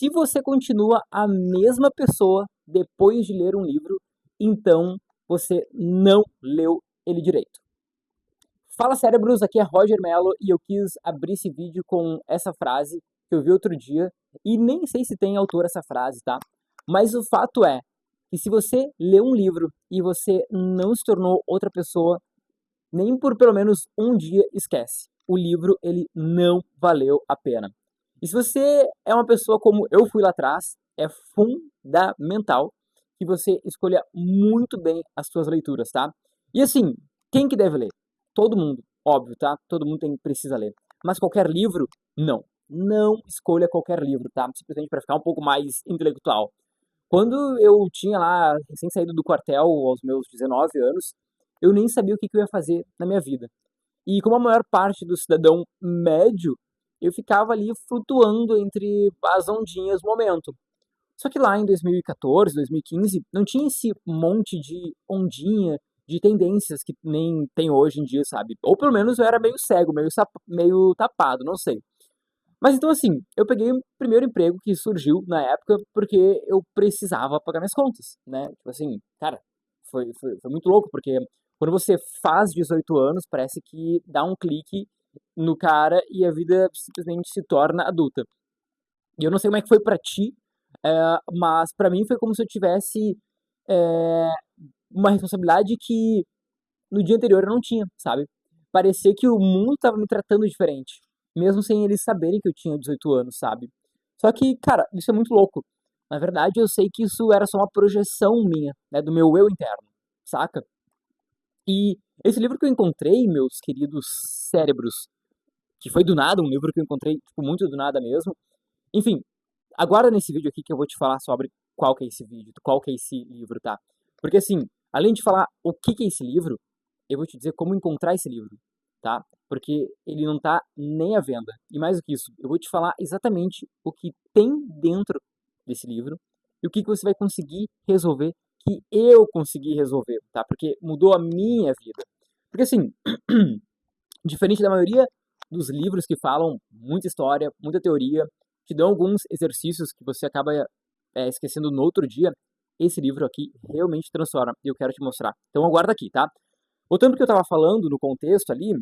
Se você continua a mesma pessoa depois de ler um livro, então você não leu ele direito. Fala cérebros, aqui é Roger Mello e eu quis abrir esse vídeo com essa frase que eu vi outro dia e nem sei se tem autor essa frase, tá? Mas o fato é que se você lê um livro e você não se tornou outra pessoa, nem por pelo menos um dia, esquece. O livro, ele não valeu a pena. E se você é uma pessoa como eu fui lá atrás, é fundamental que você escolha muito bem as suas leituras, tá? E assim, quem que deve ler? Todo mundo, óbvio, tá? Todo mundo precisa ler. Mas qualquer livro, não. Não escolha qualquer livro, tá? Simplesmente para ficar um pouco mais intelectual. Quando eu tinha lá, recém saído do quartel, aos meus 19 anos, eu nem sabia o que eu ia fazer na minha vida. E como a maior parte do cidadão médio, eu ficava ali flutuando entre as ondinhas do momento. Só que lá em 2014, 2015, não tinha esse monte de ondinha, de tendências que nem tem hoje em dia, sabe? Ou pelo menos eu era meio cego, meio tapado, não sei. Mas então assim, eu peguei o primeiro emprego que surgiu na época porque eu precisava pagar minhas contas, né? Tipo assim, cara, foi muito louco, porque quando você faz 18 anos, parece que dá um clique no cara e a vida simplesmente se torna adulta. E eu não sei como é que foi pra ti, mas pra mim foi como se eu tivesse é, uma responsabilidade que no dia anterior eu não tinha, sabe? Parecia que o mundo tava me tratando diferente, mesmo sem eles saberem que eu tinha 18 anos, sabe? Só que, cara, isso é muito louco. Na verdade, eu sei que isso era só uma projeção minha, né, do meu eu interno, saca? E esse livro que eu encontrei, meus queridos cérebros, que foi do nada, um livro que eu encontrei, tipo, muito do nada mesmo. Enfim, agora nesse vídeo aqui que eu vou te falar sobre qual que é esse vídeo, qual que é esse livro, tá? Porque assim, além de falar o que é esse livro, eu vou te dizer como encontrar esse livro, tá? Porque ele não tá nem à venda. E mais do que isso, eu vou te falar exatamente o que tem dentro desse livro e o que você vai conseguir resolver que eu consegui resolver, tá? Porque mudou a minha vida. Porque assim, diferente da maioria dos livros que falam muita história, muita teoria, te dão alguns exercícios que você acaba esquecendo no outro dia, esse livro aqui realmente transforma e eu quero te mostrar. Então aguarda aqui, tá? Voltando ao que eu estava falando no contexto ali,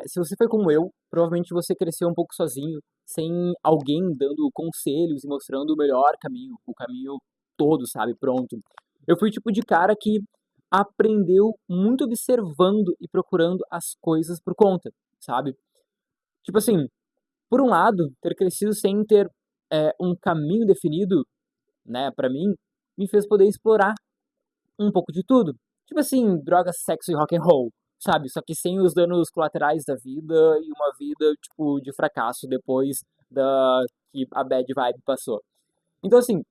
se você foi como eu, provavelmente você cresceu um pouco sozinho, sem alguém dando conselhos e mostrando o melhor caminho, o caminho todo, sabe? Pronto. Eu fui o tipo de cara que aprendeu muito observando e procurando as coisas por conta, sabe? Tipo assim, por um lado, ter crescido sem ter um caminho definido, né, pra mim, me fez poder explorar um pouco de tudo. Tipo assim, drogas, sexo e rock and roll, sabe? Só que sem os danos colaterais da vida e uma vida, tipo, de fracasso depois da que a bad vibe passou. Então, assim,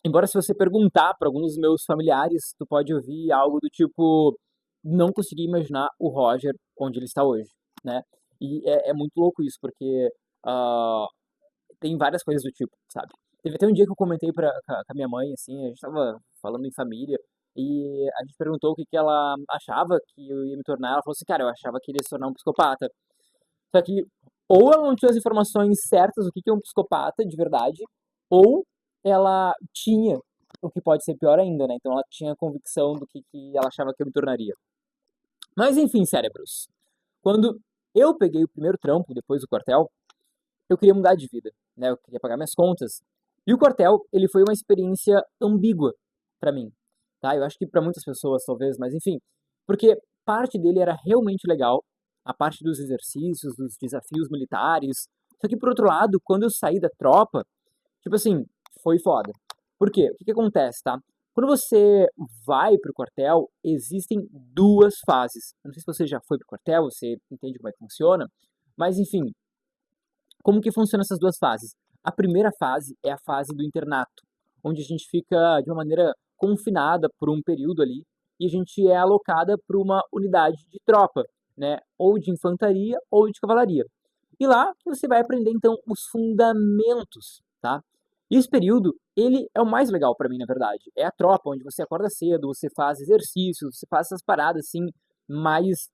embora se você perguntar para alguns dos meus familiares, tu pode ouvir algo do tipo, não consegui imaginar o Roger onde ele está hoje, né? E é muito louco isso, porque ah, tem várias coisas do tipo, sabe? Teve até um dia que eu comentei com a minha mãe, assim, a gente tava falando em família, e a gente perguntou o que ela achava que eu ia me tornar. Ela falou assim, cara, eu achava que ele ia se tornar um psicopata. Só que ou ela não tinha as informações certas do que é um psicopata de verdade, ou ela tinha, o que pode ser pior ainda, né? Então ela tinha convicção do que ela achava que eu me tornaria. Mas enfim, cérebros. Quando eu peguei o primeiro trampo depois do quartel, eu queria mudar de vida, né? Eu queria pagar minhas contas. E o quartel, ele foi uma experiência ambígua pra mim, tá? Eu acho que pra muitas pessoas talvez, mas enfim, porque parte dele era realmente legal, a parte dos exercícios, dos desafios militares. Só que por outro lado, quando eu saí da tropa, tipo assim, foi foda. Por quê? O que acontece, tá? Quando você vai pro quartel, existem duas fases. Eu não sei se você já foi pro quartel, você entende como é que funciona, mas enfim, como que funcionam essas duas fases? A primeira fase é a fase do internato, onde a gente fica de uma maneira confinada por um período ali e a gente é alocada para uma unidade de tropa, né? Ou de infantaria ou de cavalaria. E lá você vai aprender então os fundamentos, tá? E esse período, ele é o mais legal para mim, na verdade. É a tropa onde você acorda cedo, você faz exercícios, você faz essas paradas assim mais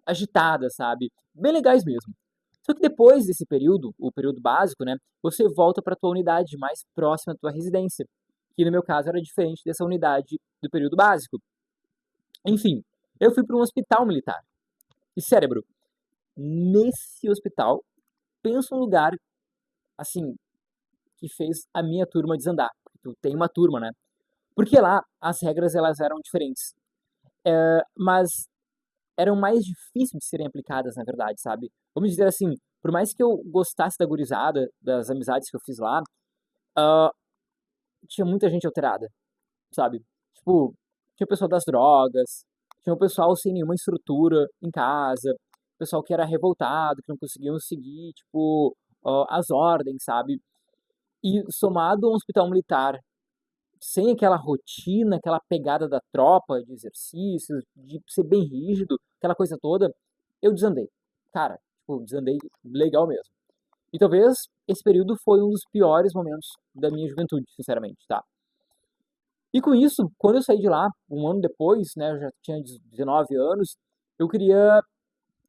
agitadas, sabe? Bem legais mesmo. Só que depois desse período, o período básico, né, você volta para a tua unidade mais próxima da tua residência, que no meu caso era diferente dessa unidade do período básico. Enfim, eu fui para um hospital militar. E cérebro, nesse hospital, pensa um lugar, assim, que fez a minha turma desandar. Tu tem uma turma, né? Porque lá as regras elas eram diferentes. Mas eram mais difíceis de serem aplicadas, na verdade, sabe? Vamos dizer assim, por mais que eu gostasse da gurizada, das amizades que eu fiz lá, ah, tinha muita gente alterada, sabe? Tipo, tinha o pessoal das drogas, tinha o pessoal sem nenhuma estrutura em casa, pessoal que era revoltado, que não conseguiam seguir, tipo, as ordens, sabe? E somado a um hospital militar, sem aquela rotina, aquela pegada da tropa de exercícios, de ser bem rígido, aquela coisa toda, eu desandei. Cara, tipo, desandei legal mesmo. E talvez esse período foi um dos piores momentos da minha juventude, sinceramente, tá? E com isso, quando eu saí de lá, um ano depois, né, eu já tinha 19 anos, eu queria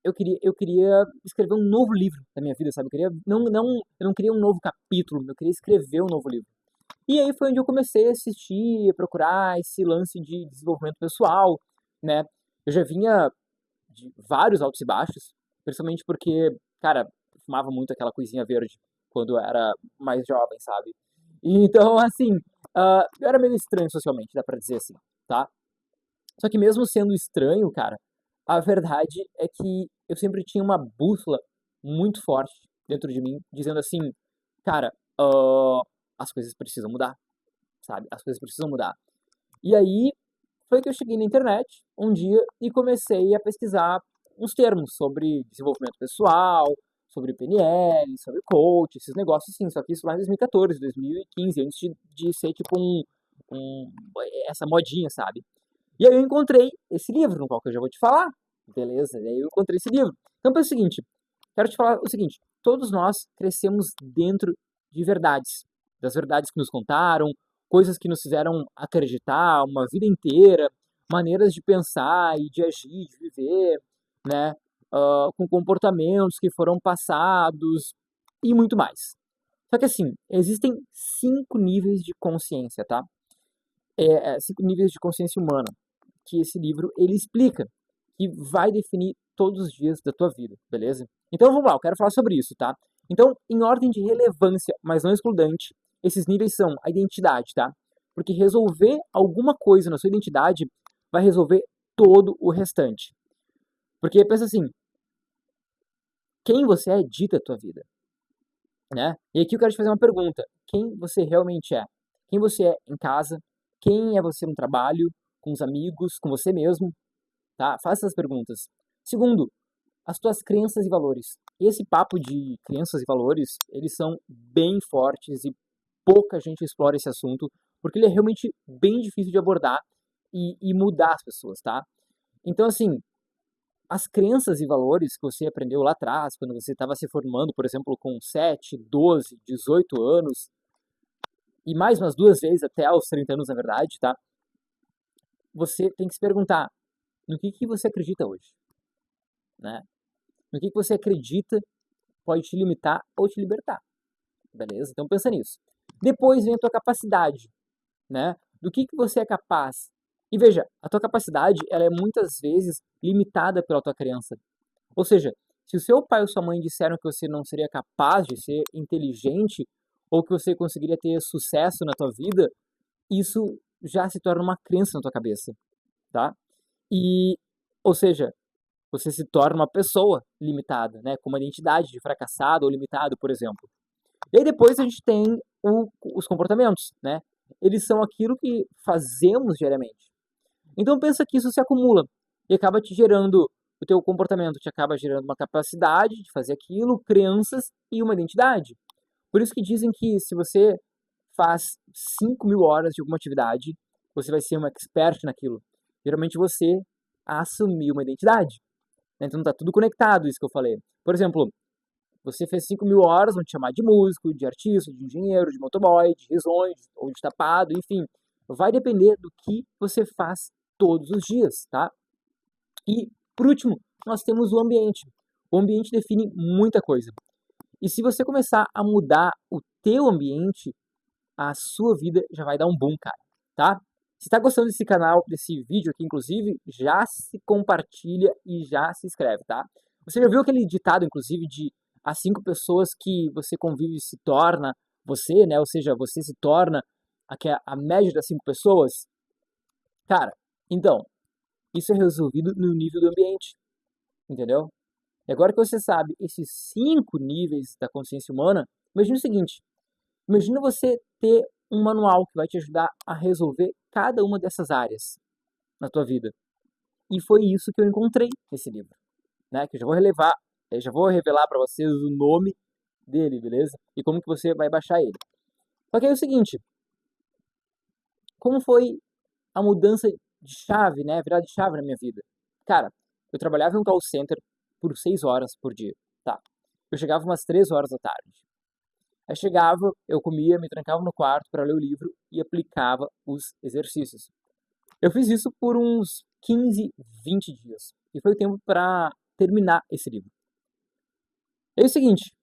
eu queria escrever um novo livro da minha vida, sabe? Eu não queria um novo capítulo, eu queria escrever um novo livro. E aí foi onde eu comecei a assistir, a procurar esse lance de desenvolvimento pessoal, né? Eu já vinha de vários altos e baixos, principalmente porque, cara, eu fumava muito aquela coisinha verde quando eu era mais jovem, sabe? E então, assim, eu era meio estranho socialmente, dá pra dizer assim, tá? Só que mesmo sendo estranho, cara, a verdade é que eu sempre tinha uma bússola muito forte dentro de mim, dizendo assim, cara, as coisas precisam mudar, sabe? As coisas precisam mudar. E aí foi que eu cheguei na internet um dia e comecei a pesquisar uns termos sobre desenvolvimento pessoal, sobre PNL, sobre coach, esses negócios assim. Só que isso lá em 2014, 2015, antes de ser tipo um, essa modinha, sabe? E aí eu encontrei esse livro, no qual que eu já vou te falar. Beleza? E aí eu encontrei esse livro. Então pensa o seguinte, quero te falar o seguinte, todos nós crescemos dentro de verdades, das verdades que nos contaram, coisas que nos fizeram acreditar uma vida inteira, maneiras de pensar e de agir, de viver, né? Com comportamentos que foram passados e muito mais. Só que assim, existem 5 níveis de consciência, tá? 5 níveis de consciência humana que esse livro ele explica, que vai definir todos os dias da tua vida, beleza? Então vamos lá, eu quero falar sobre isso, tá? Então, em ordem de relevância, mas não excludente, esses níveis são a identidade, tá? Porque resolver alguma coisa na sua identidade vai resolver todo o restante. Porque pensa assim, quem você é dita a tua vida, né? E aqui eu quero te fazer uma pergunta. Quem você realmente é? Quem você é em casa? Quem é você no trabalho? Com os amigos? Com você mesmo? Tá? Faça essas perguntas. Segundo, as tuas crenças e valores. Esse papo de crenças e valores, eles são bem fortes e pouca gente explora esse assunto, porque ele é realmente bem difícil de abordar e mudar as pessoas, tá? Então, assim, as crenças e valores que você aprendeu lá atrás, quando você estava se formando, por exemplo, com 7, 12, 18 anos, e mais umas 2 vezes até aos 30 anos, na verdade, tá? Você tem que se perguntar, no que você acredita hoje, né? No que você acredita pode te limitar ou te libertar, beleza? Então pensa nisso. Depois vem a tua capacidade, né? Do que você é capaz. E veja, a tua capacidade, ela é muitas vezes limitada pela tua crença. Ou seja, se o seu pai ou sua mãe disseram que você não seria capaz de ser inteligente ou que você conseguiria ter sucesso na tua vida, isso já se torna uma crença na tua cabeça, tá? E, ou seja, você se torna uma pessoa limitada, né? Com uma identidade de fracassado ou limitado, por exemplo. E aí depois a gente tem os comportamentos, né? Eles são aquilo que fazemos diariamente. Então pensa que isso se acumula e acaba te gerando, o teu comportamento te acaba gerando uma capacidade de fazer aquilo, crenças e uma identidade. Por isso que dizem que se você faz 5.000 horas de alguma atividade, você vai ser um expert naquilo. Geralmente você assumiu uma identidade. Então tá tudo conectado, isso que eu falei. Por exemplo, você fez 5.000 horas, vão te chamar de músico, de artista, de engenheiro, de motoboy, de risonho, ou de tapado, enfim. Vai depender do que você faz todos os dias, tá? E, por último, nós temos o ambiente. O ambiente define muita coisa. E se você começar a mudar o teu ambiente, a sua vida já vai dar um boom, cara, tá? Se tá gostando desse canal, desse vídeo aqui, inclusive, já se compartilha e já se inscreve, tá? Você já viu aquele ditado, inclusive, de as 5 pessoas que você convive se torna você, né? Ou seja, você se torna a média das 5 pessoas? Cara, então, isso é resolvido no nível do ambiente, entendeu? E agora que você sabe esses 5 níveis da consciência humana, imagina o seguinte, imagina você ter um manual que vai te ajudar a resolver cada uma dessas áreas na tua vida. E foi isso que eu encontrei nesse livro, né? Que eu já vou revelar para vocês o nome dele, beleza? E como que você vai baixar ele. Só que aí é o seguinte, como foi a mudança de chave, né? A virada de chave na minha vida? Cara, eu trabalhava em um call center por 6 horas por dia, tá? Eu chegava umas 3 horas da tarde. Aí chegava, eu comia, me trancava no quarto para ler o livro e aplicava os exercícios. Eu fiz isso por uns 15, 20 dias. E foi o tempo para terminar esse livro. É o seguinte,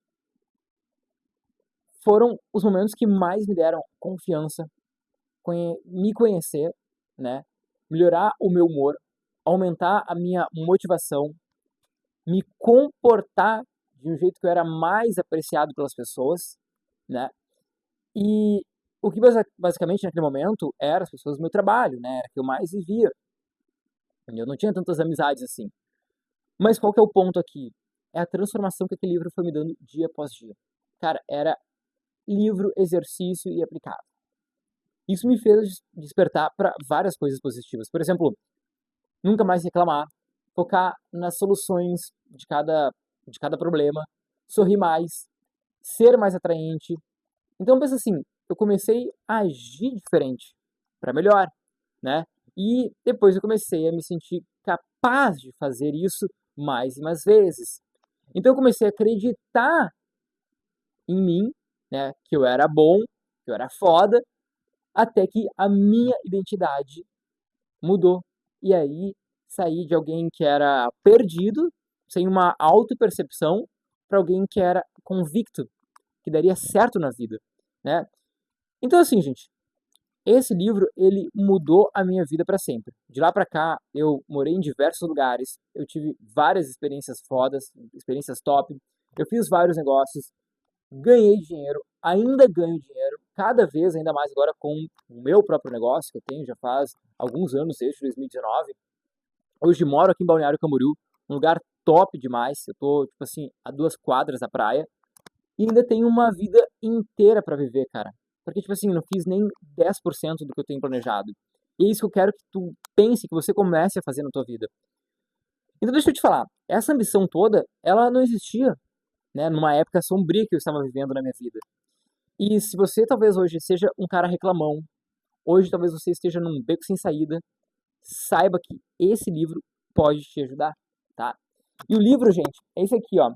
foram os momentos que mais me deram confiança, me conhecer, né? Melhorar o meu humor, aumentar a minha motivação, me comportar de um jeito que eu era mais apreciado pelas pessoas, né? E o que basicamente naquele momento era as pessoas do meu trabalho, né? Era que eu mais vivia. Eu não tinha tantas amizades assim. Mas qual que é o ponto aqui? É a transformação que aquele livro foi me dando dia após dia. Cara, era livro, exercício e aplicável. Isso me fez despertar para várias coisas positivas. Por exemplo, nunca mais reclamar, focar nas soluções de cada problema, sorrir mais, ser mais atraente. Então pensa assim, eu comecei a agir diferente para melhor, né? E depois eu comecei a me sentir capaz de fazer isso mais e mais vezes. Então eu comecei a acreditar em mim, né, que eu era bom, que eu era foda, até que a minha identidade mudou. E aí saí de alguém que era perdido, sem uma autopercepção, para alguém que era convicto, que daria certo na vida, né? Então assim, gente, esse livro ele mudou a minha vida para sempre. De lá para cá, eu morei em diversos lugares, eu tive várias experiências fodas, experiências top, eu fiz vários negócios, ganhei dinheiro, ainda ganho dinheiro, cada vez ainda mais agora com o meu próprio negócio que eu tenho já faz alguns anos, desde 2019. Hoje moro aqui em Balneário Camboriú, um lugar top demais. Eu tô, tipo assim, a 2 quadras da praia e ainda tenho uma vida inteira para viver, cara. Porque, tipo assim, não fiz nem 10% do que eu tenho planejado. E é isso que eu quero que tu pense, que você comece a fazer na tua vida. Então deixa eu te falar, essa ambição toda, ela não existia, né, numa época sombria que eu estava vivendo na minha vida. E se você talvez hoje seja um cara reclamão, hoje talvez você esteja num beco sem saída, saiba que esse livro pode te ajudar, tá? E o livro, gente, é esse aqui, ó.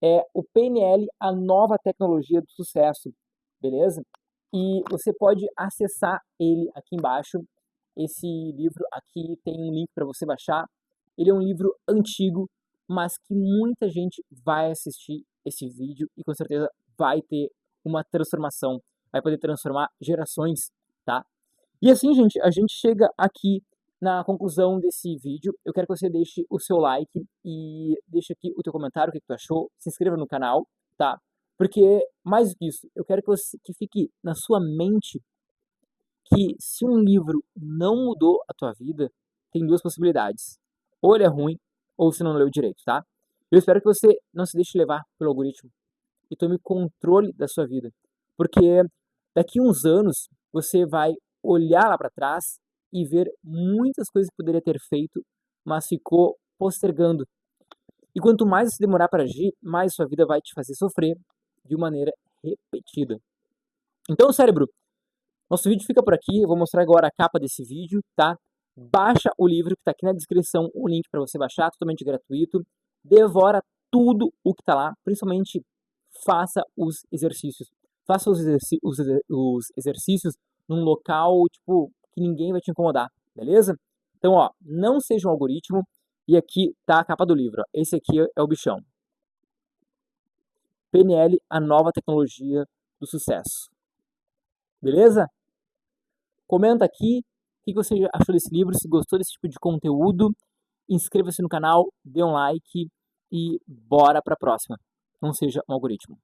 É o PNL, a nova tecnologia do sucesso, beleza? E você pode acessar ele aqui embaixo. Esse livro aqui tem um link para você baixar. Ele é um livro antigo, mas que muita gente vai assistir esse vídeo e com certeza vai ter uma transformação, vai poder transformar gerações, tá? E assim, gente, a gente chega aqui na conclusão desse vídeo. Eu quero que você deixe o seu like e deixe aqui o teu comentário, o que tu achou, se inscreva no canal, tá? Porque, mais do que isso, eu quero que fique na sua mente que se um livro não mudou a tua vida, tem 2 possibilidades. Ou ele é ruim, ou você não leu direito, tá? Eu espero que você não se deixe levar pelo algoritmo e tome controle da sua vida. Porque daqui uns anos você vai olhar lá para trás e ver muitas coisas que poderia ter feito, mas ficou postergando. E quanto mais você demorar para agir, mais sua vida vai te fazer sofrer de maneira repetida. Então, cérebro, nosso vídeo fica por aqui. Eu vou mostrar agora a capa desse vídeo, tá? Baixa o livro que está aqui na descrição, o link para você baixar, totalmente gratuito. Devora tudo o que está lá, principalmente faça os exercícios. Faça os exercícios num local, tipo, que ninguém vai te incomodar, beleza? Então, ó, não seja um algoritmo. E aqui tá a capa do livro, ó. Esse aqui é o bichão. PNL, a nova tecnologia do sucesso. Beleza? Comenta aqui o que você achou desse livro, se gostou desse tipo de conteúdo. Inscreva-se no canal, dê um like e bora para a próxima. Não seja um algoritmo.